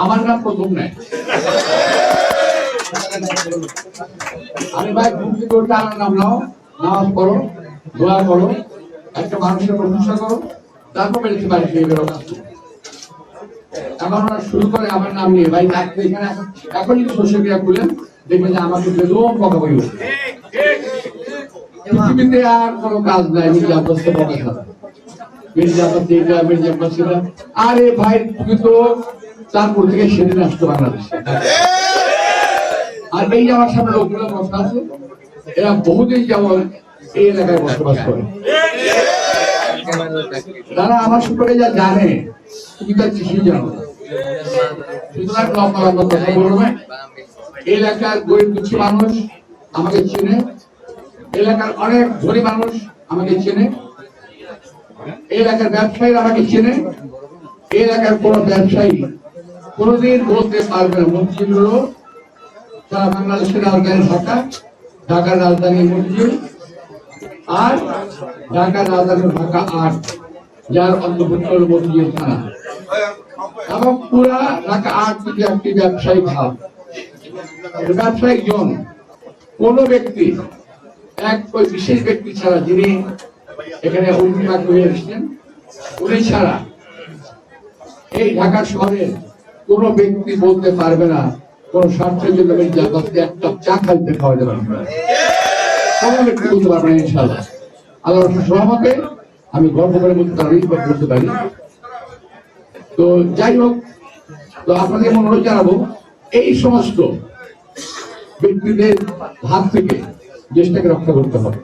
আমার নাম প্রথম নেই। আমি ভাই মুক্তি করতে আমার নাম নাও, নামাজ পড়ো, দোয়া করো, একটা মানুষের প্রশংসা করো, তারপর বেড়েছে বাড়ি খেয়ে বেরো। এখন ওরা শুরু করে আমার নাম নিয়ে ভাই থাকতে এখানে এখন যদি সোশ্যাল মিডিয়া খুলেন দেখবেন যে আমাকে বেদম কথা বলি। পৃথিবীতে আর কোনো কাজ নাই মির্জাফর আরে ভাই তুমি তো তারপর থেকে সেদিন আসতো বাংলাদেশে। আর এই আমার সামনে লোকগুলো বসা আছে, এরা বহুদিন যেমন এই এলাকায় বসবাস করে। তারা আমার সম্পর্কে যা জানে তুমি তার কিছুই জানো না। সুতরাং লম্বা লম্বা কথা বলবো না। এলাকার গরিব কিছু মানুষ আমাকে চেনে, এলাকার অনেক ধনী মানুষ আমাকে চেনে, এলাকার ব্যবসায়ীরা আমাকে চেনে। এলাকার কোন ব্যবসায়ী কোনদিন বলতে পারবে না মসজিদ হলো সারা বাংলাদেশের রাজধানী ঢাকা, ঢাকার রাজধানী মসজিদ, আর ঢাকার রাজধানী ঢাকা ৮, যার অন্তর্ভুক্ত হল মসজিদ থানা, এবং পুরা ঢাকা ৮ থেকে একটি ব্যবসায়িক হাব, ব্যবসায়িক জন। কোন ব্যক্তি এক ওই বিশেষ ব্যক্তি ছাড়া, যিনি এখানে অভিভাবক হয়ে এসেছেন, উনি ছাড়া এই ঢাকা শহরের কোন ব্যক্তি বলতে পারবে না কোন স্বার্থের জন্য মির্জাফরকে একটা চা খাইতে খাওয়াতে পারবে না, কোন ব্যক্তি বলতে পারবে না। ইনশাআল্লাহ আল্লাহর সহমতে আমি গর্ব করে বলতে পারি। তো যাই হোক, তো আপনাদের অনুরোধ জানাবো এই সমস্ত ব্যক্তিদের হাত থেকে দেশটাকে রক্ষা করতে হবে।